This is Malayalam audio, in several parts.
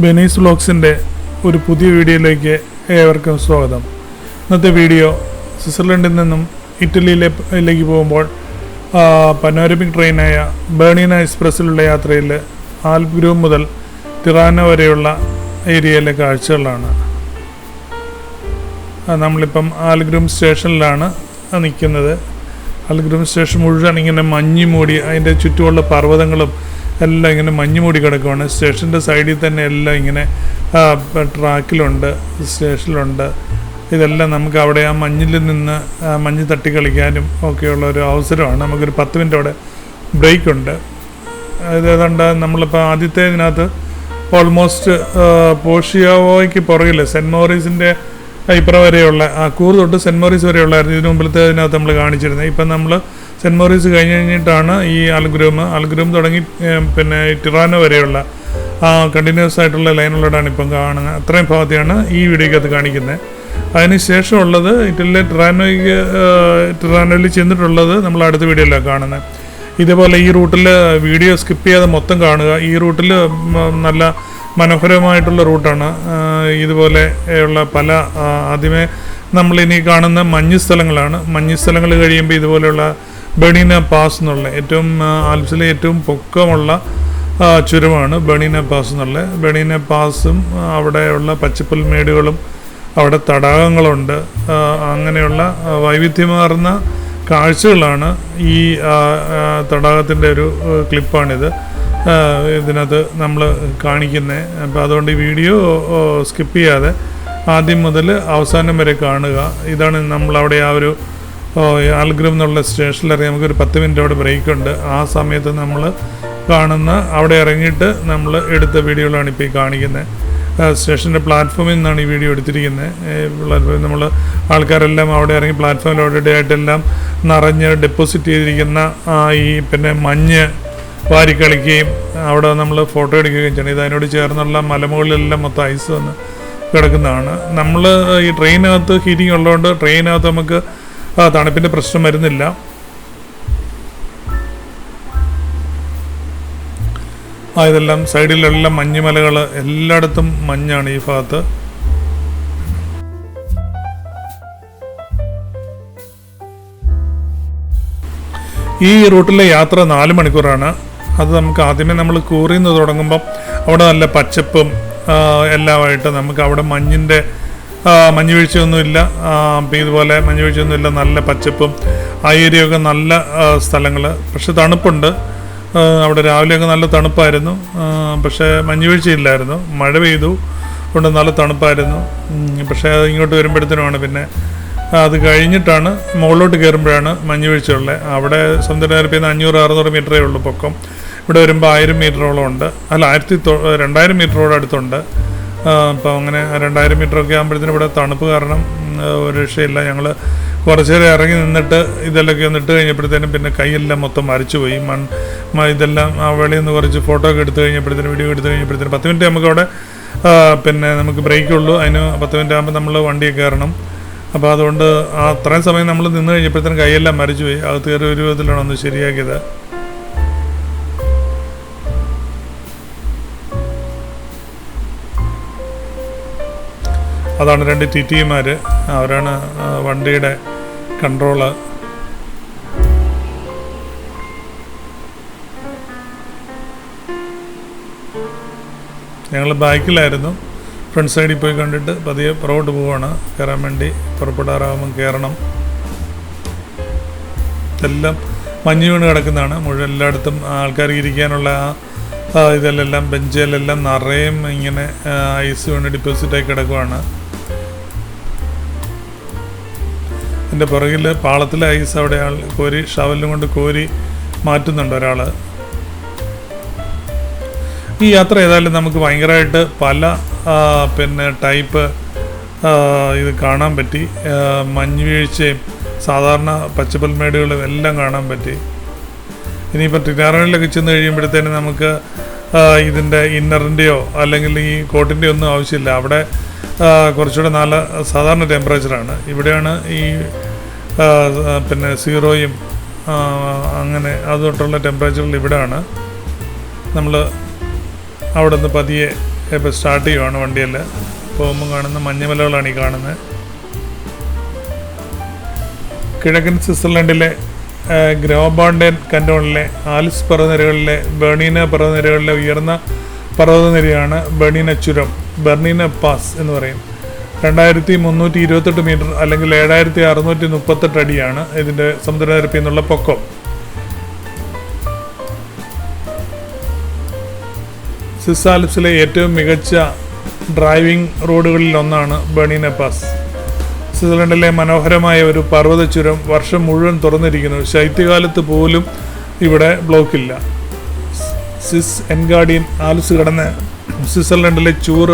ബെനീസ് വ്ലോഗ്സിൻ്റെ ഒരു പുതിയ വീഡിയോയിലേക്ക് ഏവർക്കും സ്വാഗതം. ഇന്നത്തെ വീഡിയോ സ്വിറ്റ്സർലൻഡിൽ നിന്നും ഇറ്റലിയിലേക്ക് പോകുമ്പോൾ പനോരമിക് ട്രെയിനായ ബേർണിന എക്സ്പ്രസ്സിലുള്ള യാത്രയിൽ ആൽപ്ഗ്രൂം മുതൽ തിറാനോ വരെയുള്ള ഏരിയയിലെ കാഴ്ചകളാണ്. നമ്മളിപ്പം ആൽഗ്രൂം സ്റ്റേഷനിലാണ് നിൽക്കുന്നത്. ആൽഗ്രൂം സ്റ്റേഷൻ മുഴുവൻ ഇങ്ങനെ മഞ്ഞ് മൂടി, അതിൻ്റെ ചുറ്റുമുള്ള പർവ്വതങ്ങളും എല്ലാം ഇങ്ങനെ മഞ്ഞ് മൂടി കിടക്കുവാണ്. സ്റ്റേഷൻ്റെ സൈഡിൽ തന്നെ എല്ലാം ഇങ്ങനെ ട്രാക്കിലുണ്ട്, സ്റ്റേഷനിലുണ്ട്. ഇതെല്ലാം നമുക്ക് അവിടെ ആ മഞ്ഞിൽ നിന്ന് മഞ്ഞ് തട്ടി കളിക്കാനും ഒക്കെയുള്ള ഒരു അവസരമാണ്. നമുക്കൊരു 10 മിനിറ്റ് അവിടെ ബ്രേക്കുണ്ട്. ഏതാണ്ട് നമ്മളിപ്പോൾ ആദ്യത്തെ ഇതിനകത്ത് ഓൾമോസ്റ്റ് പോഷിയാവോയ്ക്ക് പുറകിൽ സെൻറ്റ് മോറീസിൻ്റെ ഇപ്പുറം വരെയുള്ള കൂർ തൊട്ട് സെൻറ്റ് മോറീസ് വരെയുള്ളായിരുന്നു ഇതിനു മുമ്പിലത്തെ ഇതിനകത്ത് നമ്മൾ കാണിച്ചിരുന്നത്. ഇപ്പം നമ്മൾ സെൻറ്റ് മോറീസ് കഴിഞ്ഞിട്ടാണ് ഈ ആൽഗ്രൂം തുടങ്ങി പിന്നെ ടിറാനോ വരെയുള്ള കണ്ടിന്യൂസ് ആയിട്ടുള്ള ലൈനുള്ളതാണ് ഇപ്പം കാണുന്നത്. അത്രയും ഭാഗത്തെയാണ് ഈ വീഡിയോക്കകത്ത് കാണിക്കുന്നത്. അതിന് ശേഷമുള്ളത് ഇറ്റലിയിലെ ടിറാനോയിൽ ചെന്നിട്ടുള്ളത് നമ്മൾ അടുത്ത വീഡിയോയിലാണ് കാണുന്നത്. ഇതേപോലെ ഈ റൂട്ടിൽ വീഡിയോ സ്കിപ്പ് ചെയ്യാതെ മൊത്തം കാണുക. ഈ റൂട്ടിൽ നല്ല മനോഹരമായിട്ടുള്ള റൂട്ടാണ്. ഇതുപോലെ ഉള്ള പല ആദ്യമേ നമ്മളിനി കാണുന്ന മഞ്ഞ് സ്ഥലങ്ങളാണ്. മഞ്ഞ് സ്ഥലങ്ങൾ കഴിയുമ്പോൾ ഇതുപോലെയുള്ള ബേർണിന പാസ് എന്നുള്ള ഏറ്റവും ആൽപ്സിലെ ഏറ്റവും പൊക്കമുള്ള ചുരമാണ് ബേർണിന പാസ് എന്നുള്ള. ബേർണിന പാസും അവിടെയുള്ള പച്ചപ്പുൽമേടുകളും അവിടെ തടാകങ്ങളുണ്ട്. അങ്ങനെയുള്ള വൈവിധ്യമാർന്ന കാഴ്ചകളാണ്. ഈ തടാകത്തിൻ്റെ ഒരു ക്ലിപ്പാണിത് ഇതിനകത്ത് നമ്മൾ കാണിക്കുന്നത്. അപ്പോൾ അതുകൊണ്ട് ഈ വീഡിയോ സ്കിപ്പ് ചെയ്യാതെ ആദ്യം മുതൽ അവസാനം വരെ കാണുക. ഇതാണ് നമ്മളവിടെ ആ ഒരു ആൽഗ്രൂം എന്നുള്ള സ്റ്റേഷനിലിറങ്ങി നമുക്കൊരു 10 മിനിറ്റ് അവിടെ ബ്രേക്കുണ്ട്. ആ സമയത്ത് നമ്മൾ കാണുന്ന അവിടെ ഇറങ്ങിയിട്ട് നമ്മൾ എടുത്ത വീഡിയോകളാണ് ഇപ്പോൾ ഈ കാണിക്കുന്നത്. സ്റ്റേഷൻ്റെ പ്ലാറ്റ്ഫോമിൽ നിന്നാണ് ഈ വീഡിയോ എടുത്തിരിക്കുന്നത്. പ്ലാറ്റ്ഫോമിൽ നമ്മൾ ആൾക്കാരെല്ലാം അവിടെ ഇറങ്ങി പ്ലാറ്റ്ഫോമിൽ ഓൾറെഡി ആയിട്ടെല്ലാം നിറഞ്ഞ് ഡെപ്പോസിറ്റ് ചെയ്തിരിക്കുന്ന ഈ പിന്നെ മഞ്ഞ് വാരിക്കളിക്കുകയും അവിടെ നമ്മൾ ഫോട്ടോ എടുക്കുകയും ചെയ്യണം. ഇത് അതിനോട് ചേർന്നുള്ള മലമുകളിലെല്ലാം മൊത്തം ഐസ് വന്ന് കിടക്കുന്നതാണ്. നമ്മൾ ഈ ട്രെയിനകത്ത് ഹീറ്റിംഗ് ഉള്ളതുകൊണ്ട് ട്രെയിനകത്ത് നമുക്ക് തണുപ്പിൻ്റെ പ്രശ്നം വരുന്നില്ല. ഇതെല്ലാം സൈഡിലെല്ലാം മഞ്ഞുമലകൾ, എല്ലായിടത്തും മഞ്ഞാണ് ഈ ഭാഗത്ത്. ഈ റൂട്ടിലെ യാത്ര 4 മണിക്കൂറാണ്. അത് നമുക്ക് ആദ്യമേ നമ്മൾ കൂറിൽ നിന്ന് തുടങ്ങുമ്പം അവിടെ നല്ല പച്ചപ്പും എല്ലാമായിട്ട് നമുക്ക് അവിടെ മഞ്ഞ് വീഴ്ചയൊന്നുമില്ല. ഇതുപോലെ മഞ്ഞ് വീഴ്ചയൊന്നുമില്ല, നല്ല പച്ചപ്പും ആ ഏരിയയൊക്കെ നല്ല സ്ഥലങ്ങൾ. പക്ഷെ തണുപ്പുണ്ട്. അവിടെ രാവിലെയൊക്കെ നല്ല തണുപ്പായിരുന്നു. പക്ഷേ മഞ്ഞ് വീഴ്ചയില്ലായിരുന്നു. മഴ പെയ്തു കൊണ്ട് നല്ല തണുപ്പായിരുന്നു. പക്ഷേ അത് ഇങ്ങോട്ട് വരുമ്പോഴത്തേനുമാണ് പിന്നെ അത് കഴിഞ്ഞിട്ടാണ് മുകളിലോട്ട് കയറുമ്പോഴാണ് മഞ്ഞ് വീഴ്ചയുള്ളത്. അവിടെ സമുദ്രനിരപ്പിൽ നിന്ന് 500-600 മീറ്ററേ ഉള്ളൂ പൊക്കം. ഇവിടെ വരുമ്പോൾ 1000 മീറ്ററോളം ഉണ്ട്. അല്ല 2000 മീറ്ററോളം അടുത്തുണ്ട്. അപ്പോൾ അങ്ങനെ 2000 മീറ്ററൊക്കെ ആകുമ്പോഴത്തേനും ഇവിടെ തണുപ്പ് കാരണം ഒരു രക്ഷയില്ല. ഞങ്ങൾ കുറച്ച് നേരം ഇറങ്ങി നിന്നിട്ട് ഇതെല്ലാം ഒന്ന് ഇട്ട് കഴിഞ്ഞപ്പോഴത്തേനും പിന്നെ കൈയെല്ലാം മൊത്തം മരച്ചു പോയി. ഇതെല്ലാം ആ വെളിയിൽ നിന്ന് കുറച്ച് ഫോട്ടോ ഒക്കെ എടുത്തു കഴിഞ്ഞപ്പോഴത്തേനും വീഡിയോ എടുത്തു കഴിഞ്ഞപ്പോഴത്തേനും 10 മിനിറ്റ് നമുക്കവിടെ പിന്നെ നമുക്ക് ബ്രേക്കുള്ളൂ. അതിന് 10 മിനിറ്റ് ആകുമ്പോൾ നമ്മൾ വണ്ടിയിൽ കയറണം. അപ്പോൾ അതുകൊണ്ട് അത്രയും സമയം നമ്മൾ നിന്ന് കഴിഞ്ഞപ്പോഴത്തേനും കൈയെല്ലാം മരച്ചു പോയി. അകത്ത് കയറി ഒരു വിധത്തിലാണ് ഒന്ന് ശരിയാക്കിയത്. അതാണ് 2 TTമാർ. അവരാണ് വണ്ടിയുടെ കൺട്രോള്. ഞങ്ങൾ ബാക്കിലായിരുന്നു. ഫ്രണ്ട് സൈഡിൽ പോയി കണ്ടിട്ട് പതിയെ പുറകോട്ട് പോവുകയാണ്. കയറാൻ വേണ്ടി പുറപ്പെടാറാകുമ്പം കയറണം. എല്ലാം മഞ്ഞ് വീണ് കിടക്കുന്നതാണ്. മുഴുവൻ എല്ലായിടത്തും ആൾക്കാർക്ക് ഇരിക്കാനുള്ള ഇതെല്ലാം ബെഞ്ചിലെല്ലാം നിറയും ഇങ്ങനെ ഐസ് വീണ് ഡിപ്പോസിറ്റായി കിടക്കുവാണ്. എൻ്റെ പുറകിൽ പാളത്തിലെ ഐസ് അവിടെ കോരി ഷവലിനും കൊണ്ട് കോരി മാറ്റുന്നുണ്ട് ഒരാൾ. ഈ യാത്ര ഏതായാലും നമുക്ക് ഭയങ്കരമായിട്ട് പല പിന്നെ ടൈപ്പ് ഇത് കാണാൻ പറ്റി. മഞ്ഞ് വീഴ്ചയും സാധാരണ പച്ചപ്പുൽമേടുകളും എല്ലാം കാണാൻ പറ്റി. ഇനിയിപ്പോൾ ടിറാനോയിലൊക്കെ ചെന്ന് കഴിയുമ്പോഴത്തേനും നമുക്ക് ഇതിൻ്റെ ഇന്നറിൻ്റെയോ അല്ലെങ്കിൽ ഈ കോട്ടിൻ്റെയോ ഒന്നും ആവശ്യമില്ല. അവിടെ കുറച്ചുകൂടെ നല്ല സാധാരണ ടെമ്പറേച്ചറാണ്. ഇവിടെയാണ് ഈ പിന്നെ 0യും അങ്ങനെ അതുതൊട്ടുള്ള ടെമ്പറേച്ചറിൽ ഇവിടെയാണ്. നമ്മൾ അവിടെ നിന്ന് പതിയെ ഇപ്പോൾ സ്റ്റാർട്ട് ചെയ്യുവാണ് വണ്ടിയിൽ. പോകുമ്പോൾ കാണുന്ന മഞ്ഞുമലകളാണ് ഈ കാണുന്നത്. കിഴക്കൻ സ്വിറ്റ്സർലൻഡിലെ ഗ്രോബാണ്ടൻ കന്റോണിലെ ആൽപ്സ് പർവ്വതനിരകളിലെ ബെർണീന പർവ്വതനിരകളിലെ ഉയർന്ന പർവ്വതനിരയാണ് ബെർണീന ചുരം, ബെർണീന പാസ് എന്ന് പറയും. 2328 മീറ്റർ അല്ലെങ്കിൽ 7638 അടിയാണ് ഇതിൻ്റെ സമുദ്രനിരപ്പിൽ നിന്നുള്ള പൊക്കം. സ്വിസ് ആൽപ്സിലെ ഏറ്റവും മികച്ച ഡ്രൈവിംഗ് റോഡുകളിൽ ഒന്നാണ് ബെർണീന പാസ്. സ്വിറ്റ്സർലൻഡിലെ മനോഹരമായ ഒരു പർവ്വത ചുരം വർഷം മുഴുവൻ തുറന്നിരിക്കുന്നു. ശൈത്യകാലത്ത് പോലും ഇവിടെ ബ്ലോക്കില്ല. സ്വിസ് എൻഗാർഡിയൻ ആൽപ്സ് കടന്ന് സ്വിറ്റ്സർലൻഡിലെ ചൂർ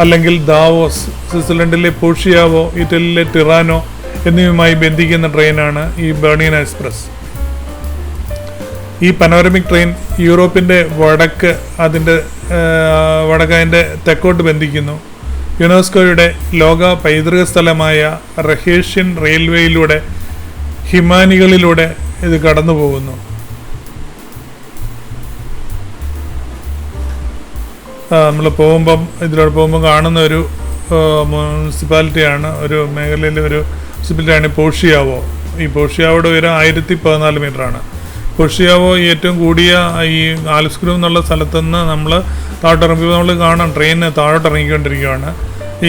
അല്ലെങ്കിൽ ദാവോസ്, സ്വിറ്റ്സർലൻഡിലെ പോഷിയാവോ, ഇറ്റലിയിലെ ടിറാനോ എന്നിവയുമായി ബന്ധിക്കുന്ന ട്രെയിനാണ് ഈ ബെർണീന എക്സ്പ്രസ്. ഈ പനോരമിക് ട്രെയിൻ യൂറോപ്പിൻ്റെ വടക്ക് അതിൻ്റെ തെക്കോട്ട് ബന്ധിക്കുന്നു. യുനെസ്കോയുടെ ലോക പൈതൃക സ്ഥലമായ റഹേഷ്യൻ റെയിൽവേയിലൂടെ ഹിമാനികളിലൂടെ ഇത് കടന്നു പോകുന്നു. നമ്മൾ ഇതിലൂടെ പോകുമ്പോൾ കാണുന്ന ഒരു മുനിസിപ്പാലിറ്റിയാണ്, ഒരു മേഖലയിലെ ഒരു മുനിസിപ്പാലിറ്റിയാണ് പോഷിയാവോ. ഈ പോഷിയാവോയുടെ ഉയരം 1014 മീറ്ററാണ്. പോഷിയാവോ ഏറ്റവും കൂടിയ ഈ ആൽപ്സ് ഗ്രൂവ് എന്നുള്ള സ്ഥലത്തുനിന്ന് നമ്മൾ താഴോട്ടിറങ്ങുമ്പോൾ നമ്മൾ കാണാം ട്രെയിൻ താഴോട്ടിറങ്ങിക്കൊണ്ടിരിക്കുകയാണ്.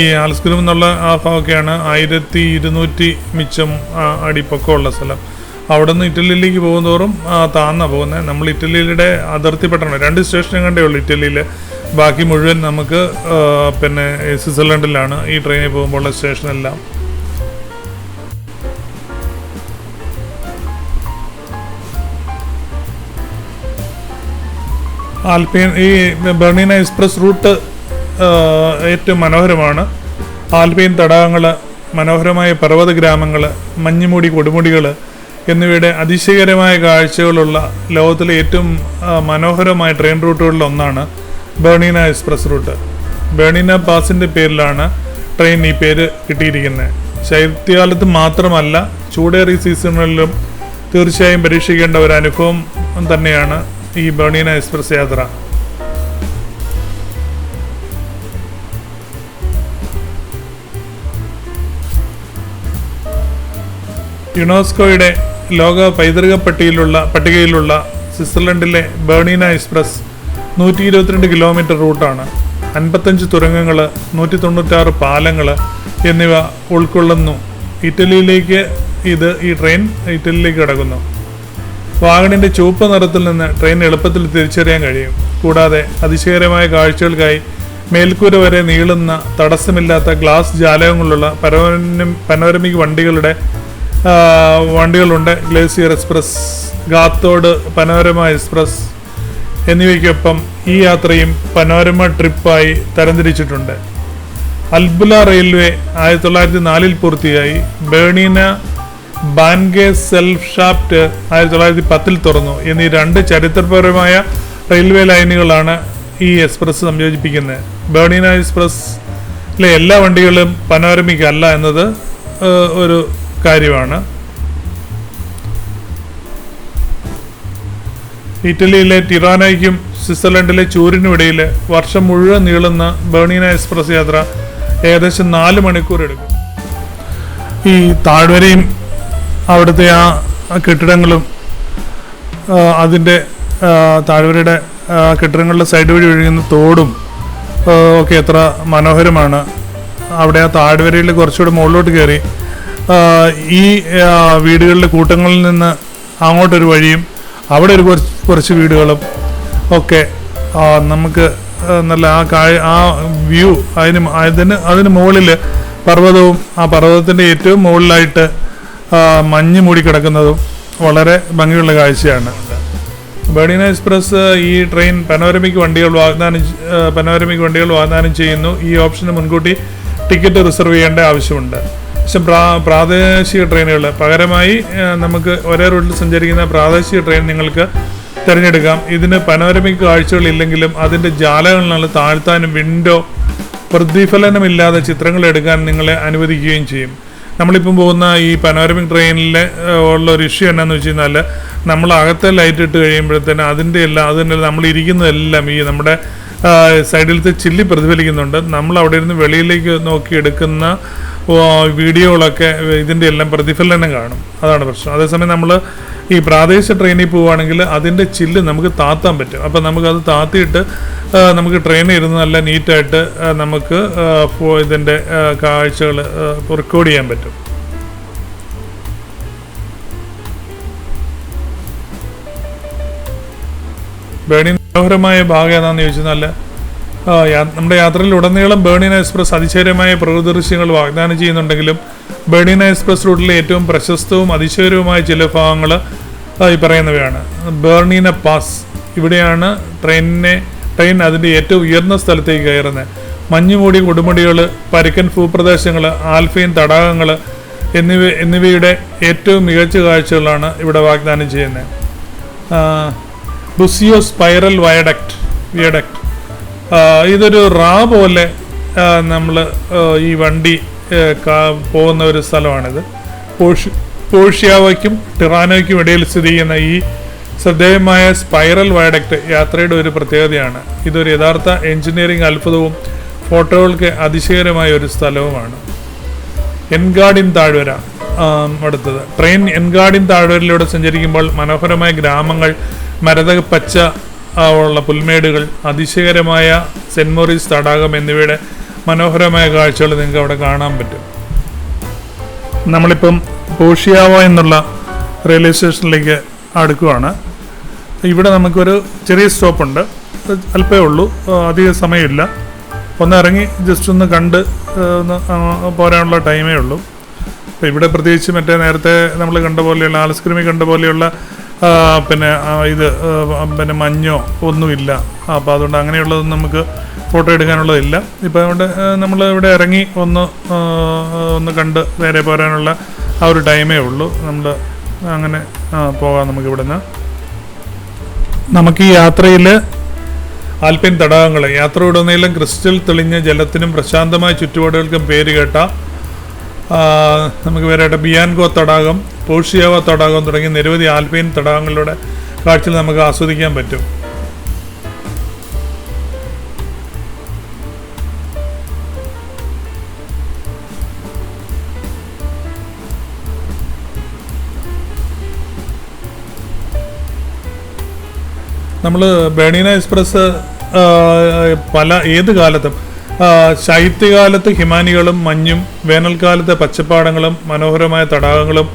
ഈ ആൽപ്സ് ഗ്രൂവ് എന്നുള്ള ആ ഭാഗമൊക്കെയാണ് 1200 മിച്ചം അടി പൊക്കമുള്ള സ്ഥലം. അവിടെ നിന്ന് ഇറ്റലിയിലേക്ക് പോകുന്നതോറും താന്നാണ് പോകുന്നത്. നമ്മൾ ഇറ്റലിയുടെ അതിർത്തിപ്പെട്ടാണ് 2 സ്റ്റേഷനും കണ്ടേ ഉള്ളൂ ഇറ്റലിയിൽ. ബാക്കി മുഴുവൻ നമുക്ക് സ്വിറ്റ്സർലൻഡിലാണ് ഈ ട്രെയിനിൽ പോകുമ്പോഴുള്ള സ്റ്റേഷനെല്ലാം. ഈ ബെർണീന എക്സ്പ്രസ് റൂട്ട് ഏറ്റവും മനോഹരമാണ്. ആൽപൈൻ തടാകങ്ങൾ, മനോഹരമായ പർവ്വത ഗ്രാമങ്ങൾ, മഞ്ഞുമൂടി കൊടുമുടികൾ എന്നിവയുടെ അതിശയകരമായ കാഴ്ചകളുള്ള ലോകത്തിലെ ഏറ്റവും മനോഹരമായ ട്രെയിൻ റൂട്ടുകളിൽ ഒന്നാണ് ബെർണീന എക്സ്പ്രസ് റൂട്ട്. ബെർണീന പാസിൻ്റെ പേരിലാണ് ട്രെയിൻ ഈ പേര് കിട്ടിയിരിക്കുന്നത്. ശൈത്യകാലത്ത് മാത്രമല്ല, ചൂടേറിയ സീസണുകളിലും തീർച്ചയായും പരീക്ഷിക്കേണ്ട ഒരു അനുഭവം തന്നെയാണ് ഈ ബെർണീന എക്സ്പ്രസ് യാത്ര. യുനെസ്കോയുടെ ലോക പൈതൃക പട്ടികയിലുള്ള സ്വിറ്റ്സർലൻഡിലെ ബെർണീന എക്സ്പ്രസ് 122 കിലോമീറ്റർ റൂട്ടാണ്. 55 തുരങ്കങ്ങൾ, 196 പാലങ്ങൾ എന്നിവ ഉൾക്കൊള്ളുന്നു. ഈ ട്രെയിൻ ഇറ്റലിയിലേക്ക് കടക്കുന്നു. വാഗണിൻ്റെ ചുവപ്പ് നിറത്തിൽ നിന്ന് ട്രെയിൻ എളുപ്പത്തിൽ തിരിച്ചറിയാൻ കഴിയും. കൂടാതെ അതിശയകരമായ കാഴ്ചകൾക്കായി മേൽക്കൂര വരെ നീളുന്ന തടസ്സമില്ലാത്ത ഗ്ലാസ് ജാലകങ്ങളുള്ള പനോരമിക് വണ്ടികളുണ്ട്. Glacier Express, Gotthard Panorama Express എന്നിവയ്ക്കൊപ്പം ഈ യാത്രയും പനോരമ ട്രിപ്പായി തരംതിരിച്ചിട്ടുണ്ട്. അൽബുല റെയിൽവേ 1904 പൂർത്തിയായി. ബെർണീന ബാൻഗെ സെൽഫ് ഷാഫ്റ്റ് 1910 തുറന്നു എന്നീ 2 ചരിത്രപരമായ റെയിൽവേ ലൈനുകളാണ് ഈ എക്സ്പ്രസ് സംയോജിപ്പിക്കുന്നത്. ബെർണീന എക്സ്പ്രസ്സിലെ എല്ലാ വണ്ടികളും പനോരമിക് അല്ല എന്നത് ഒരു കാര്യമാണ്. ഇറ്റലിയിലെ ടിറാനോയ്ക്കും സ്വിറ്റ്സർലൻഡിലെ ചൂരിനും ഇടയിൽ വർഷം മുഴുവൻ നീളുന്ന ബെർണീന എക്സ്പ്രസ് യാത്ര ഏകദേശം 4 മണിക്കൂർ എടുക്കും. ഈ താഴ്വരയും അവിടുത്തെ ആ കെട്ടിടങ്ങളും അതിൻ്റെ താഴ്വരയുടെ കെട്ടിടങ്ങളുടെ സൈഡ് വഴി ഒഴുകുന്ന തോടും ഒക്കെ എത്ര മനോഹരമാണ്. അവിടെ ആ താഴ്വരയിൽ കുറച്ചുകൂടെ മുകളിലോട്ട് കയറി ഈ വീടുകളിലെ കൂട്ടങ്ങളിൽ നിന്ന് അങ്ങോട്ടൊരു വഴിയും അവിടെ ഒരു കുറച്ച് വീടുകളും ഒക്കെ നമുക്ക് നല്ല ആ വ്യൂ, അതിന് മുകളിൽ പർവ്വതവും ആ പർവ്വതത്തിൻ്റെ ഏറ്റവും മുകളിലായിട്ട് മഞ്ഞ് മൂടിക്കിടക്കുന്നതും വളരെ ഭംഗിയുള്ള കാഴ്ചയാണ്. ബെർണീന എക്സ്പ്രസ് ഈ ട്രെയിൻ പനോരമിക് വണ്ടികൾ വാഗ്ദാനം ചെയ്യുന്നു. ഈ ഓപ്ഷന് മുൻകൂട്ടി ടിക്കറ്റ് റിസർവ് ചെയ്യേണ്ട ആവശ്യമുണ്ട്. പക്ഷെ പ്രാദേശിക ട്രെയിനുകൾ പകരമായി നമുക്ക് ഒരേ റൂട്ടിൽ സഞ്ചരിക്കുന്ന പ്രാദേശിക ട്രെയിൻ നിങ്ങൾക്ക് തിരഞ്ഞെടുക്കാം. ഇതിന് പനോരമിക് കാഴ്ചകളില്ലെങ്കിലും അതിൻ്റെ ജാലകളിൽ താഴ്ത്താനും പ്രതിഫലനമില്ലാതെ ചിത്രങ്ങൾ എടുക്കാൻ നിങ്ങളെ അനുവദിക്കുകയും ചെയ്യും. നമ്മളിപ്പം പോകുന്ന ഈ പനോരമിക് ട്രെയിനിൽ ഉള്ള ഒരു ഇഷ്യൂ എന്നാന്ന് വെച്ച് കഴിഞ്ഞാൽ നമ്മൾ അകത്തെ ലൈറ്റ് ഇട്ട് കഴിയുമ്പോഴത്തേന് അതിൻ്റെ നമ്മൾ ഇരിക്കുന്നതെല്ലാം ഈ നമ്മുടെ സൈഡിലത്തെ ചില്ലി പ്രതിഫലിക്കുന്നുണ്ട്. നമ്മൾ അവിടെ ഇരുന്ന് വെളിയിലേക്ക് നോക്കി എടുക്കുന്ന വീഡിയോകളൊക്കെ ഇതിൻ്റെ എല്ലാം പ്രതിഫലനം കാണും. അതാണ് പ്രശ്നം. അതേസമയം നമ്മൾ ഈ പ്രാദേശിക ട്രെയിനിൽ പോവുകയാണെങ്കിൽ അതിൻ്റെ ചില്ല് നമുക്ക് താത്താൻ പറ്റും. അപ്പം നമുക്കത് താത്തിയിട്ട് നമുക്ക് ട്രെയിനിൽ ഇരുന്ന് നല്ല നീറ്റായിട്ട് നമുക്ക് ഇതിൻ്റെ കാഴ്ചകൾ റെക്കോർഡ് ചെയ്യാൻ പറ്റും. ബേണിൻ മനോഹരമായ ഭാഗം ഏതാണെന്ന് ചോദിച്ചാൽ നമ്മുടെ യാത്രയിൽ ഉടനീളം ബേണിൻ എക്സ്പ്രസ് അതിശയകരമായ പ്രകൃതി ദൃശ്യങ്ങൾ വാഗ്ദാനം ചെയ്യുന്നുണ്ടെങ്കിലും ബേണിൻ എക്സ്പ്രസ് റൂട്ടിലെ ഏറ്റവും പ്രശസ്തവും അതിശയകരവുമായ ചില ഭാഗങ്ങൾ ഈ പറയുന്നവയാണ്. ബേർണിന പാസ്, ഇവിടെയാണ് ട്രെയിൻ അതിൻ്റെ ഏറ്റവും ഉയർന്ന സ്ഥലത്തേക്ക് കയറുന്നത്. മഞ്ഞുമൂടിയ കൊടുമുടികൾ, പരുക്കൻ ഭൂപ്രദേശങ്ങൾ, ആൽഫൈൻ തടാകങ്ങൾ എന്നിവയുടെ ഏറ്റവും മികച്ച കാഴ്ചകളാണ് ഇവിടെ വാഗ്ദാനം ചെയ്യുന്നത്. ബുസിയോ സ്പൈറൽ വിയഡക്റ്റ് ഇതൊരു പോലെ നമ്മൾ ഈ വണ്ടി പോകുന്ന ഒരു സ്ഥലമാണിത്. പോർഷ്യാവയ്ക്കും ടിറാനോയ്ക്കും ഇടയിൽ സ്ഥിതി ചെയ്യുന്ന ഈ ശ്രദ്ധേയമായ സ്പൈറൽ വയഡക്റ്റ് യാത്രയുടെ ഒരു പ്രത്യേകതയാണ്. ഇതൊരു യഥാർത്ഥ എഞ്ചിനീയറിംഗ് അത്ഭുതവും ഫോട്ടോകൾക്ക് അതിശയകരമായ ഒരു സ്ഥലവുമാണ്. എൻഗാഡിൻ താഴ്വര അടുത്തത്. ട്രെയിൻ എൻഗാഡിൻ താഴ്വരയിലൂടെ സഞ്ചരിക്കുമ്പോൾ മനോഹരമായ ഗ്രാമങ്ങൾ, മരതക പച്ച ഉള്ള പുൽമേടുകൾ, അതിശയകരമായ സെൻറ് മോറിസ് തടാകം എന്നിവയുടെ മനോഹരമായ കാഴ്ചകൾ നിങ്ങൾക്ക് അവിടെ കാണാൻ പറ്റും. നമ്മളിപ്പം പോഷിയാവ എന്നുള്ള റെയിൽവേ സ്റ്റേഷനിലേക്ക് അടുക്കുകയാണ്. ഇവിടെ നമുക്കൊരു ചെറിയ സ്റ്റോപ്പുണ്ട്, അല്പമേ ഉള്ളൂ, അധിക സമയമില്ല. ഒന്ന് ഇറങ്ങി ജസ്റ്റ് ഒന്ന് കണ്ട് പോരാനുള്ള ടൈമേ ഉള്ളൂ. അപ്പോൾ ഇവിടെ പ്രത്യേകിച്ച് മറ്റേ നേരത്തെ നമ്മൾ കണ്ട പോലെയുള്ള ആലസ്ക്രിമി കണ്ട പോലെയുള്ള പിന്നെ മഞ്ഞോ ഒന്നുമില്ല. അപ്പോൾ അതുകൊണ്ട് അങ്ങനെയുള്ളതൊന്നും നമുക്ക് ഫോട്ടോ എടുക്കാനുള്ളതില്ല. ഇപ്പോൾ അതുകൊണ്ട് നമ്മൾ ഇവിടെ ഇറങ്ങി ഒന്ന് കണ്ട് നേരെ പോരാനുള്ള ആ ഒരു ടൈമേ ഉള്ളൂ. നമ്മൾ അങ്ങനെ പോകാം. നമുക്കിവിടെ നിന്ന് നമുക്ക് ഈ യാത്രയിൽ ആൽപൈൻ തടാകങ്ങൾ, യാത്രയുടനീളം ക്രിസ്റ്റൽ തെളിഞ്ഞ ജലത്തിനും പ്രശാന്തമായ ചുറ്റുപാടുകൾക്കും പേര് കേട്ട നമുക്ക് പേരായിട്ട് ബിയാൻഗോ തടാകം, പോഷിയാവ തടാകം തുടങ്ങിയ നിരവധി ആൽപൈൻ തടാകങ്ങളുടെ കാഴ്ചകൾ നമുക്ക് ആസ്വദിക്കാൻ പറ്റും. നമ്മൾ ബേണിന എക്സ്പ്രസ് ഏത് കാലത്തും ശൈത്യകാലത്ത് ഹിമാനികളും മഞ്ഞും, വേനൽക്കാലത്ത് പച്ചപ്പാടങ്ങളും മനോഹരമായ തടാകങ്ങളും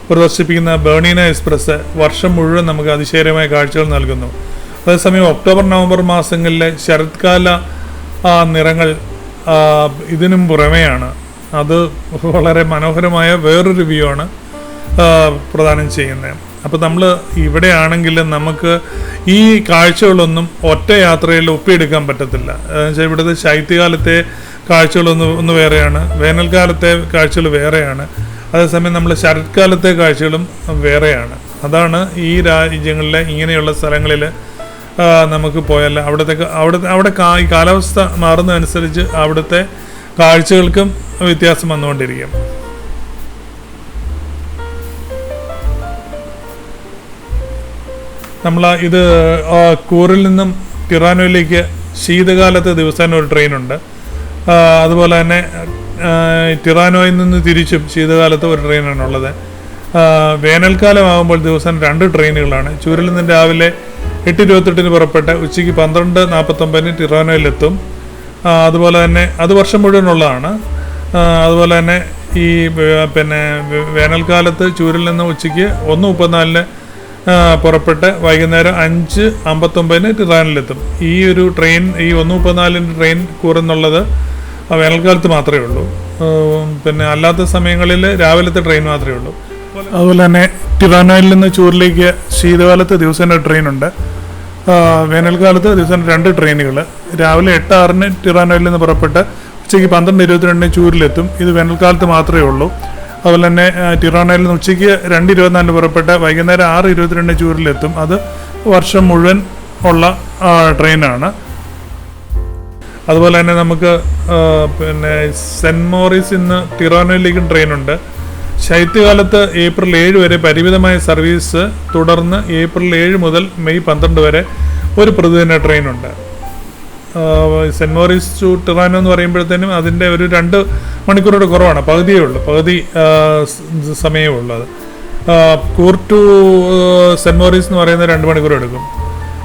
പ്രദർശിപ്പിക്കുന്ന ബേണിന എക്സ്പ്രസ് വർഷം മുഴുവൻ നമുക്ക് അതിശയകരമായ കാഴ്ചകൾ നൽകുന്നു. അതേസമയം ഒക്ടോബർ നവംബർ മാസങ്ങളിലെ ശരത്കാല നിറങ്ങൾ ഇതിനും പുറമെയാണ്. അത് വളരെ മനോഹരമായ വേറൊരു വ്യൂ ആണ് പ്രദാനം ചെയ്യുന്നത്. അപ്പോൾ നമ്മൾ ഇവിടെ ആണെങ്കിൽ നമുക്ക് ഈ കാഴ്ചകളൊന്നും ഒറ്റ യാത്രയിൽ ഒപ്പിയെടുക്കാൻ പറ്റത്തില്ല. എന്നുവെച്ചാൽ ഇവിടുത്തെ ശൈത്യകാലത്തെ കാഴ്ചകളൊന്ന് വേറെയാണ്, വേനൽക്കാലത്തെ കാഴ്ചകൾ വേറെയാണ്, അതേസമയം നമ്മൾ ശരത്കാലത്തെ കാഴ്ചകളും വേറെയാണ്. അതാണ് ഈ രാജ്യങ്ങളിലെ ഇങ്ങനെയുള്ള സ്ഥലങ്ങളിൽ നമുക്ക് പോയാൽ അവിടെ ഈ കാലാവസ്ഥ മാറുന്നതനുസരിച്ച് അവിടുത്തെ കാഴ്ചകൾക്കും വ്യത്യാസം വന്നുകൊണ്ടിരിക്കും. നമ്മൾ ഇത് കൂറിൽ നിന്നും ടിറാനോയിലേക്ക് ശീതകാലത്ത് ദിവസേന ഒരു ട്രെയിനുണ്ട്. അതുപോലെ തന്നെ ടിറാനോയിൽ നിന്ന് തിരിച്ചും ശീതകാലത്ത് ഒരു ട്രെയിനാണുള്ളത്. വേനൽക്കാലമാകുമ്പോൾ ദിവസം 2 ട്രെയിനുകളാണ്. ചൂരിൽ നിന്ന് രാവിലെ 8:28 പുറപ്പെട്ട് ഉച്ചയ്ക്ക് 12:49 ടിറാനോയിലെത്തും. അതുപോലെ തന്നെ അത് വർഷം മുഴുവനുള്ളതാണ്. അതുപോലെ തന്നെ ഈ വേനൽക്കാലത്ത് ചൂരിൽ നിന്ന് ഉച്ചയ്ക്ക് 1:34 പുറപ്പെട്ട് വൈകുന്നേരം 5:59 ടിറാനോയിലെത്തും. ഈ ഒരു ട്രെയിൻ, ഈ 1:34 ട്രെയിൻ കൂറുന്നുള്ളത് വേനൽക്കാലത്ത് മാത്രമേ ഉള്ളൂ. അല്ലാത്ത സമയങ്ങളിൽ രാവിലത്തെ ട്രെയിൻ മാത്രമേ ഉള്ളൂ. അതുപോലെ തന്നെ ടിറാനോയിൽ നിന്ന് ചൂരിലേക്ക് ശീതകാലത്ത് ദിവസേന ട്രെയിനുണ്ട്. വേനൽക്കാലത്ത് ദിവസം 2 ട്രെയിനുകൾ. രാവിലെ 8:06 ടിറാനോയിൽ നിന്ന് പുറപ്പെട്ട് ഉച്ചയ്ക്ക് 12:22 ചൂരിലെത്തും. ഇത് വേനൽക്കാലത്ത് മാത്രമേ ഉള്ളൂ. അതുപോലെ തന്നെ ടിറാനോയിൽ നിന്ന് ഉച്ചയ്ക്ക് 2:24 പുറപ്പെട്ട് വൈകുന്നേരം 6:22 ചൂരിലെത്തും. അത് വർഷം മുഴുവൻ ഉള്ള ട്രെയിനാണ്. അതുപോലെ തന്നെ നമുക്ക് സെൻറ് മോറിസ് ഇന്ന് ടിറാനോയിലേക്കും ട്രെയിനുണ്ട്. ശൈത്യകാലത്ത് ഏപ്രിൽ 7 വരെ പരിമിതമായ സർവീസ്, തുടർന്ന് ഏപ്രിൽ 7 മുതൽ മെയ് 12 വരെ ഒരു പ്രതിദിന ട്രെയിനുണ്ട്. സെൻറ്റ് മോറിസ് ടു ടിറാനോ എന്ന് പറയുമ്പോഴത്തേനും അതിൻ്റെ ഒരു 2 മണിക്കൂറുടെ കുറവാണ്, പകുതിയേ ഉള്ളൂ, പകുതി സമയമേ ഉള്ളൂ. അത് കൂർ ടു സെൻറ്റ് മോറിസ് എന്ന് പറയുന്നത് 2 മണിക്കൂർ എടുക്കും.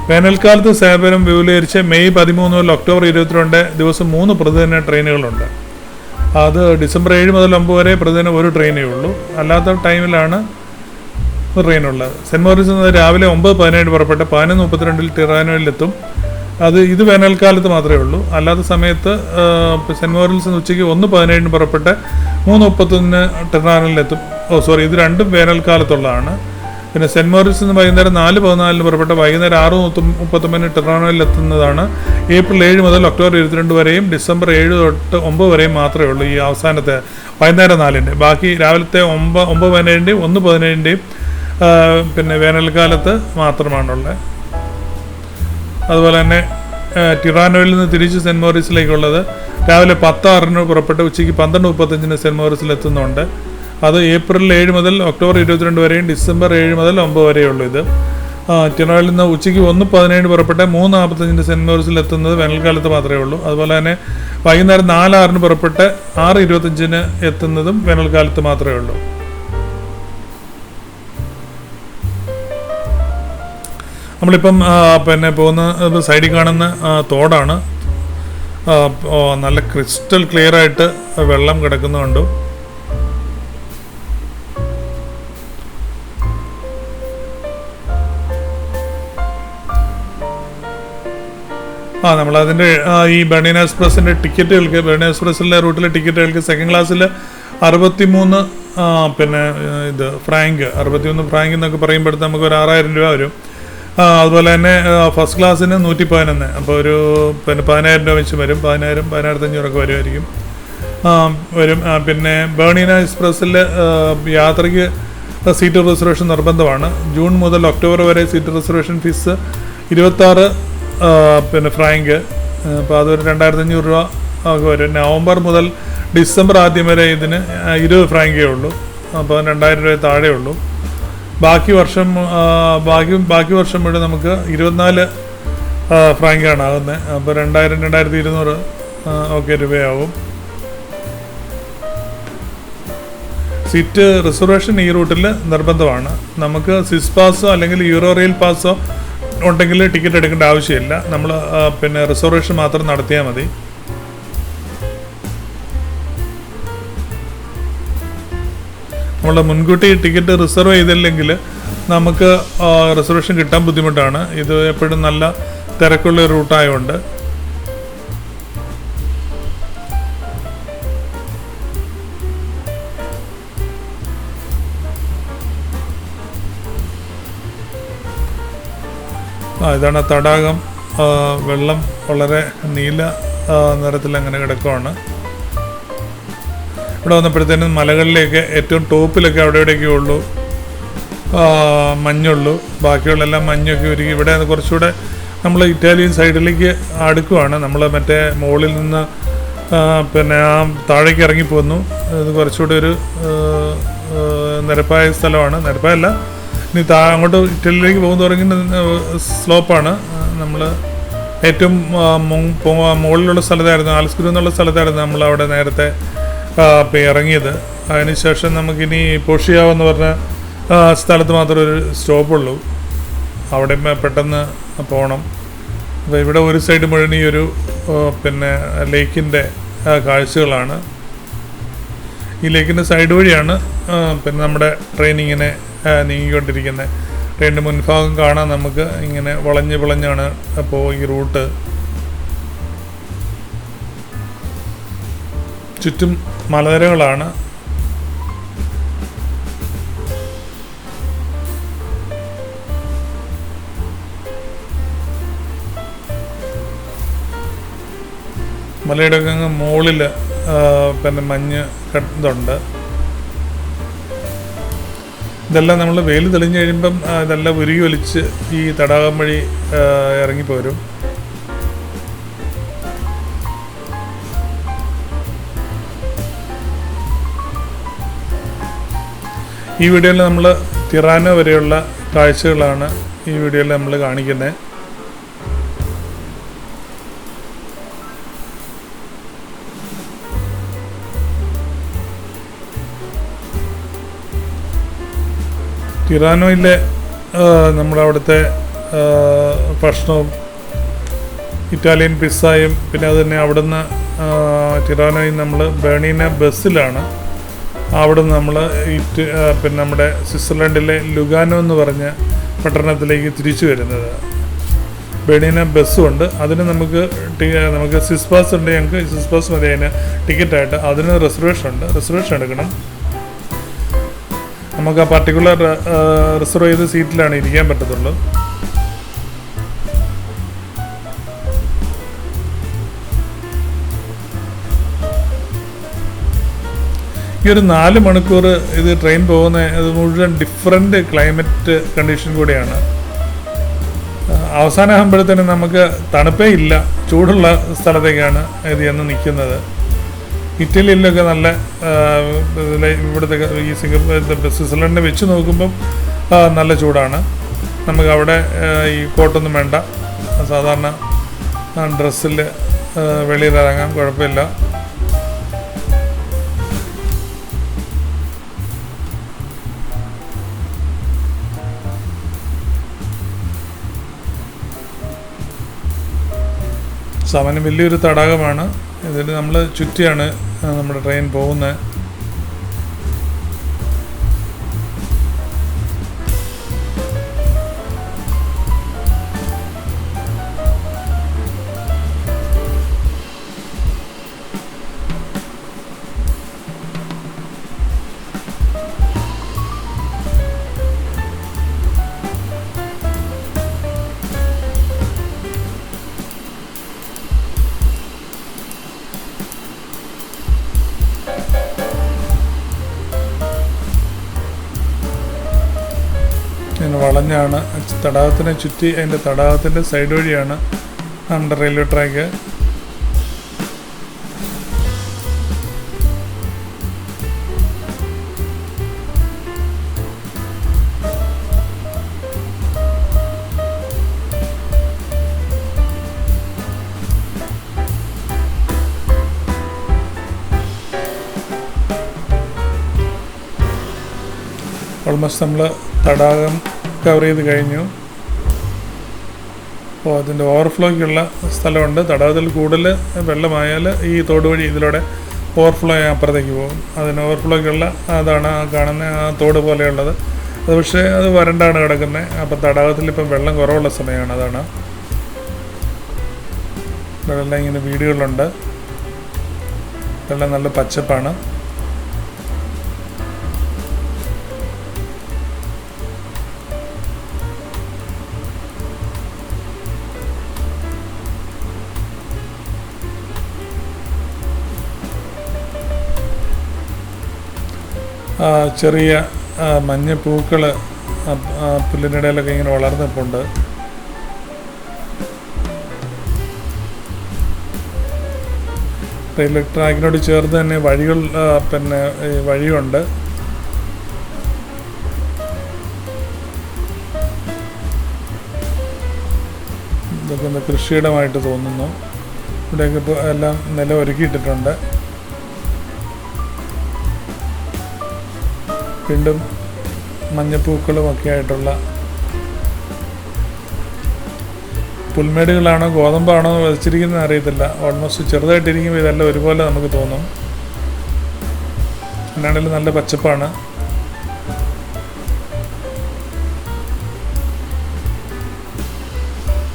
വേനൽക്കാലത്ത് സേവനം വിപുലീകരിച്ച് മെയ് 13 മുതൽ ഒക്ടോബർ 22 ദിവസം 3 പ്രതിദിന ട്രെയിനുകളുണ്ട്. അത് ഡിസംബർ 7 മുതൽ 9 വരെ പ്രതിദിനം 1 ട്രെയിനേ ഉള്ളൂ. അല്ലാത്ത ടൈമിലാണ് ട്രെയിനുള്ളത്. സെൻറ്റ് മോറിസ് എന്നത് രാവിലെ 9:17 പുറപ്പെട്ട് 11:32 ടിറാനോയിലെത്തും. ഇത് വേനൽക്കാലത്ത് മാത്രമേ ഉള്ളൂ. അല്ലാത്ത സമയത്ത് സെൻറ്റ് മോറിസിൽ നിന്ന് ഉച്ചയ്ക്ക് 1:17 പുറപ്പെട്ട് 3:31 ടിറാനോയിലെത്തും. ഇത് രണ്ടും വേനൽക്കാലത്തുള്ളതാണ്. പിന്നെ സെൻറ്റ് മോറിസിൽ നിന്ന് വൈകുന്നേരം 4:14 പുറപ്പെട്ട് വൈകുന്നേരം 6:39 ടിറാനോയിലെത്തുന്നതാണ്. ഏപ്രിൽ 7 മുതൽ ഒക്ടോബർ 22 വരെയും ഡിസംബർ 7 തൊട്ട് 9 വരെയും മാത്രമേ ഉള്ളൂ ഈ അവസാനത്തെ വൈകുന്നേരം 4-ൻ്റെ. ബാക്കി രാവിലത്തെ 9:17 1:17 പിന്നെ വേനൽക്കാലത്ത് മാത്രമാണുള്ളത്. അതുപോലെ തന്നെ ടിറാനോയിൽ നിന്ന് തിരിച്ച് സെൻറ്റ് മോറിസിലേക്കുള്ളത് രാവിലെ 10:06 പുറപ്പെട്ട് ഉച്ചയ്ക്ക് 12:35 സെൻറ്റ് മോറിസിൽ എത്തുന്നുണ്ട്. അത് ഏപ്രിൽ 7 മുതൽ ഒക്ടോബർ 22 വരെയും ഡിസംബർ 7 മുതൽ 9 വരെയുള്ളൂ. ഇത് ടിറാനോയിൽ നിന്ന് ഉച്ചയ്ക്ക് 1:17 പുറപ്പെട്ട് 3:45 സെൻറ്റ് മോറിസിൽ എത്തുന്നത് വേനൽക്കാലത്ത് മാത്രമേ ഉള്ളൂ. അതുപോലെ തന്നെ വൈകുന്നേരം 4:06 പുറപ്പെട്ട് 6:25 എത്തുന്നതും വേനൽക്കാലത്ത് മാത്രമേ ഉള്ളൂ. നമ്മളിപ്പം പിന്നെ പോകുന്ന സൈഡിൽ കാണുന്ന തോടാണ്. നല്ല ക്രിസ്റ്റൽ ക്ലിയർ ആയിട്ട് വെള്ളം കിടക്കുന്നുണ്ട്. നമ്മളതിൻ്റെ ഈ ബർണിന എക്സ്പ്രസിൻ്റെ ടിക്കറ്റുകൾക്ക്, ബർണിന എക്സ്പ്രസ്സിലെ റൂട്ടിലെ ടിക്കറ്റുകൾക്ക് സെക്കൻഡ് ക്ലാസ്സിൽ 63 പിന്നെ ഫ്രാങ്ക് 63 ഫ്രാങ്ക് എന്നൊക്കെ പറയുമ്പോഴത്തെ നമുക്ക് ഒരു 6000 രൂപ വരും. അതുപോലെ തന്നെ ഫസ്റ്റ് ക്ലാസ്സിന് 111, അപ്പോൾ ഒരു പിന്നെ 10,000 രൂപ വെച്ച് വരും. 10,000 15,500 വരുമായിരിക്കും വരും. പിന്നെ ബർണിന എക്സ്പ്രസ്സിൽ യാത്രയ്ക്ക് സീറ്റ് റിസർവേഷൻ നിർബന്ധമാണ്. ജൂൺ മുതൽ ഒക്ടോബർ വരെ സീറ്റ് റിസർവേഷൻ ഫീസ് 26 പിന്നെ ഫ്രാങ്ക്. അപ്പോൾ അതൊരു 2,500 രൂപ ഒക്കെ വരും. നവംബർ മുതൽ ഡിസംബർ ആദ്യം വരെ ഇതിന് 20 ഫ്രാങ്കേ ഉള്ളൂ. അപ്പോൾ 2,000 രൂപ താഴെ ഉള്ളൂ. ബാക്കി വർഷം ഇവിടെ നമുക്ക് 24 ഫ്രാങ്കാണ് ആകുന്നത്. അപ്പോൾ 2,000-2,200 ഒക്കെ രൂപയാവും. സീറ്റ് റിസർവേഷൻ ഈ റൂട്ടിൽ നിർബന്ധമാണ്. നമുക്ക് സ്വിസ് പാസോ അല്ലെങ്കിൽ യൂറോ റെയിൽ പാസോ ഉണ്ടെങ്കിൽ ടിക്കറ്റ് എടുക്കേണ്ട ആവശ്യമില്ല. നമ്മൾ പിന്നെ റിസർവേഷൻ മാത്രം നടത്തിയാൽ മതി. നമ്മൾ മുൻകൂട്ടി ടിക്കറ്റ് റിസർവ് ചെയ്തില്ലെങ്കിൽ നമുക്ക് റിസർവേഷൻ കിട്ടാൻ ബുദ്ധിമുട്ടാണ്. ഇത് എപ്പോഴും നല്ല തിരക്കുള്ള റൂട്ടായതുകൊണ്ട്. ഇതാണ് തടാകം. വെള്ളം വളരെ നീല നിറത്തിൽ അങ്ങനെ കിടക്കുകയാണ്. ഇവിടെ വന്നപ്പോഴത്തേനും മലകളിലേക്ക് ഏറ്റവും ടോപ്പിലൊക്കെ അവിടെ എവിടെയൊക്കെ ഉള്ളൂ മഞ്ഞുള്ളൂ. ബാക്കിയുള്ളെല്ലാം മഞ്ഞൊക്കെ ഒരുക്കി. ഇവിടെ കുറച്ചുകൂടെ നമ്മൾ ഇറ്റാലിയൻ സൈഡിലേക്ക് അടുക്കുവാണ്. നമ്മൾ മറ്റേ മുകളിൽ നിന്ന് പിന്നെ താഴേക്ക് ഇറങ്ങിപ്പോന്നു. ഇത് കുറച്ചുകൂടെ ഒരു നിരപ്പായ സ്ഥലമാണ്. നിരപ്പായല്ല, ഇനി അങ്ങോട്ട് ഇറ്റലിയിലേക്ക് പോകുന്ന തുടങ്ങി സ്ലോപ്പാണ്. നമ്മൾ ഏറ്റവും മുകളിലുള്ള സ്ഥലത്തായിരുന്നു, ആൽസ്ക്രൂ എന്നുള്ള സ്ഥലത്തായിരുന്നു നമ്മൾ അവിടെ നേരത്തെ ഇറങ്ങിയത്. അതിനുശേഷം നമുക്കിനി പോഷിയാവ് എന്ന് പറഞ്ഞ സ്ഥലത്ത് മാത്രമേ ഒരു സ്റ്റോപ്പുള്ളൂ. അവിടെ പെട്ടെന്ന് പോകണം. അപ്പോൾ ഇവിടെ ഒരു സൈഡ് മുഴുവൻ ഈ ഒരു പിന്നെ ലേക്കിൻ്റെ കാഴ്ചകളാണ്. ഈ ലേക്കിൻ്റെ സൈഡ് വഴിയാണ് പിന്നെ നമ്മുടെ ട്രെയിൻ ഇങ്ങനെ നീങ്ങിക്കൊണ്ടിരിക്കുന്നത്. ട്രെയിനിൻ്റെ മുൻഭാഗം കാണാൻ നമുക്ക് ഇങ്ങനെ വളഞ്ഞാണ് അപ്പോൾ ഈ റൂട്ട്. ചുറ്റും മലനിരകളാണ്. മലയുടെ അങ്ങ് മുകളിൽ പിന്നെ മഞ്ഞ് ഇതുണ്ട്. ഇതെല്ലാം നമ്മൾ വെയിൽ തെളിഞ്ഞ് കഴിയുമ്പം ഇതെല്ലാം ഉരുകി ഒലിച്ച് ഈ തടാകം വഴി ഇറങ്ങിപ്പോരും. ഈ വീഡിയോയിൽ നമ്മൾ ടിറാനോ വരെയുള്ള കാഴ്ചകളാണ് ഈ വീഡിയോയിൽ നമ്മൾ കാണിക്കുന്നത്. ടിറാനോയിലെ നമ്മുടെ അവിടുത്തെ ഭക്ഷണവും ഇറ്റാലിയൻ പിസ്സയും പിന്നെ അത് തന്നെ അവിടുന്ന് ടിറാനോയിൽ നമ്മൾ ബേണീന ബസ്സിലാണ് അവിടുന്ന് നമ്മൾ പിന്നെ നമ്മുടെ സ്വിറ്റ്സർലൻഡിലെ ലുഗാനോ എന്ന് പറഞ്ഞ പട്ടണത്തിലേക്ക് തിരിച്ചു വരുന്നത്. ബേണീന ബസ്സുണ്ട്, അതിന് നമുക്ക് സ്വിസ് പാസ് ഉണ്ട്, ഞങ്ങൾക്ക് സ്വിസ് പാസ് മതി അതിന് ടിക്കറ്റായിട്ട്. അതിന് റിസർവേഷൻ എടുക്കണം. നമുക്ക് ആ പർട്ടിക്കുലർ റിസർവ് ചെയ്ത സീറ്റിലാണ് ഇരിക്കാൻ പറ്റത്തുള്ളൂ. ഈ ഒരു 4 മണിക്കൂർ ഇത് ട്രെയിൻ പോകുന്ന അത് മുഴുവൻ ഡിഫറെൻ്റ് ക്ലൈമറ്റ് കണ്ടീഷൻ കൂടിയാണ്. അവസാനമാകുമ്പോഴത്തേനും നമുക്ക് തണുപ്പേ ഇല്ല, ചൂടുള്ള സ്ഥലത്തേക്കാണ് ഇത് എന്ന് നിൽക്കുന്നത്. ഇറ്റലിയിലൊക്കെ നല്ല ഇവിടുത്തെ ഈ സ്വിറ്റ്സർലൻഡിനെ വെച്ച് നോക്കുമ്പം നല്ല ചൂടാണ്. നമുക്ക് അവിടെ ഈ കോട്ടൊന്നും വേണ്ട, സാധാരണ ഡ്രസ്സിൽ വെളിയിലിറങ്ങാം, കുഴപ്പമില്ല. സാമാന്യം വലിയൊരു തടാകമാണ്. ഇതിൽ നമ്മൾ ചുറ്റിയാണ് നമ്മുടെ ട്രെയിൻ പോകുന്നത്. വളഞ്ഞാണ് തടാകത്തിനെ ചുറ്റി, അതിൻ്റെ തടാകത്തിൻ്റെ സൈഡ് വഴിയാണ് നമ്മുടെ റെയിൽവേ ട്രാക്ക്. ഓൾമോസ്റ്റ് നമ്മൾ തടാകം കവർ ചെയ്ത് കഴിഞ്ഞു. അപ്പോൾ അതിൻ്റെ ഓവർഫ്ലോയ്ക്കുള്ള സ്ഥലമുണ്ട്. തടാകത്തിൽ കൂടുതൽ വെള്ളമായാൽ ഈ തോട് വഴി ഇതിലൂടെ ഓവർഫ്ലോ അപ്പുറത്തേക്ക് പോകും. അതിന് ഓവർഫ്ലോയ്ക്കുള്ള അതാണ് ആ കാണുന്ന ആ തോട് പോലെയുള്ളത്. അത് പക്ഷേ അത് വരണ്ടാണ് കിടക്കുന്നത്. അപ്പോൾ തടാകത്തിൽ ഇപ്പം വെള്ളം കുറവുള്ള സമയമാണ്. അതാണ് വെള്ളം ഇങ്ങനെ വീടുകളുണ്ട്. വെള്ളം നല്ല പച്ചപ്പാണ്. ചെറിയ മഞ്ഞ പൂക്കൾ പുല്ലിനിടയിലൊക്കെ ഇങ്ങനെ വളർന്നിട്ടുണ്ട്. റെയിൽവേ ട്രാക്കിനോട് ചേർന്ന് തന്നെ വഴികൾ പിന്നെ വഴിയുണ്ട്. ഇതൊക്കെ കൃഷിയിടമായിട്ട് തോന്നുന്നു. ഇവിടെയൊക്കെ ഇപ്പോൾ എല്ലാം നിലം ഒരുക്കിയിട്ടിട്ടുണ്ട്. വീണ്ടും മഞ്ഞപ്പൂക്കളും ഒക്കെ ആയിട്ടുള്ള പുൽമേടുകളാണോ ഗോതമ്പാണോ വിതച്ചിരിക്കുന്നത് അറിയത്തില്ല. ഓൾമോസ്റ്റ് ചെറുതായിട്ടിരിക്കുമ്പോൾ ഇതെല്ലാം ഒരുപോലെ നമുക്ക് തോന്നും. എന്നാണെങ്കിലും നല്ല പച്ചപ്പാണ്.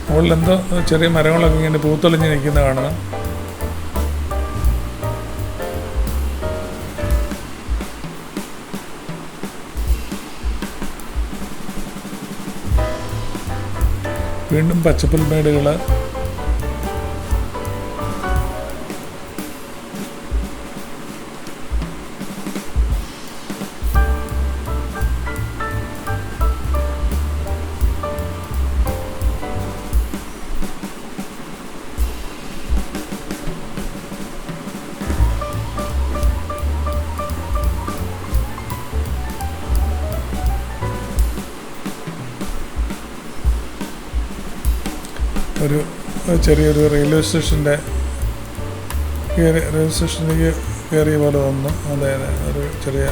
മുകളിലെന്തോ ചെറിയ മരങ്ങളൊക്കെ ഇങ്ങനെ പൂത്തൊളിഞ്ഞ് നിൽക്കുന്നത് കാണണം. വീണ്ടും പച്ചപ്പുൽമേടുകൾ. ഒരു ചെറിയൊരു റെയിൽവേ സ്റ്റേഷനിലേക്ക് കയറിയ പോലെ തോന്നുന്നു. അതെ ഒരു ചെറിയ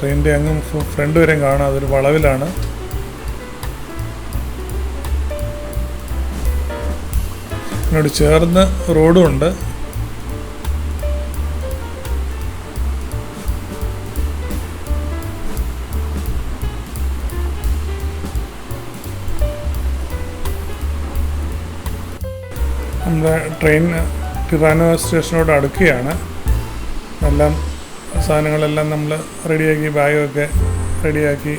ട്രെയിനിൻ്റെ അങ്ങ് ഫ്രണ്ട് വരെയും കാണാം. അതൊരു വളവിലാണ്. ഇതിനോട് ചേർന്ന് റോഡും ഉണ്ട്. നമ്മുടെ ട്രെയിൻ ടിറാനോ സ്റ്റേഷനോട് അടുക്കുകയാണ്. എല്ലാം സാധനങ്ങളെല്ലാം നമ്മൾ റെഡിയാക്കി, ബാഗൊക്കെ റെഡിയാക്കി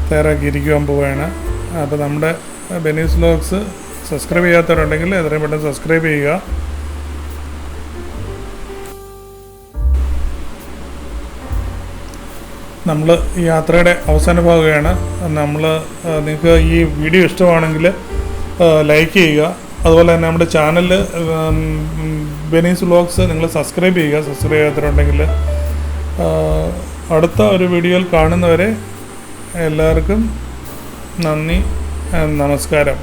തയ്യാറാക്കി ഇരിക്കുവാൻ പോവുകയാണ്. അപ്പോൾ നമ്മുടെ ബെനീസ് വ്ലോഗ്സ് സബ്സ്ക്രൈബ് ചെയ്യാത്തവരുണ്ടെങ്കിൽ എത്രയും പെട്ടെന്ന് സബ്സ്ക്രൈബ് ചെയ്യുക. നമ്മൾ ഈ യാത്രയുടെ അവസാന ഭാഗമാണ്. നിങ്ങൾക്ക് ഈ വീഡിയോ ഇഷ്ടമാണെങ്കിൽ ലൈക്ക് ചെയ്യുക. അതുപോലെ തന്നെ നമ്മുടെ ചാനൽ ബെനീസ് വ്ലോഗ്സ് നിങ്ങൾ സബ്സ്ക്രൈബ് ചെയ്യുക, സബ്സ്ക്രൈബ് ചെയ്യാത്തവരുണ്ടെങ്കിൽ. അടുത്ത ഒരു വീഡിയോയിൽ കാണുന്നവരെ എല്ലാവർക്കും നന്ദി, നമസ്കാരം.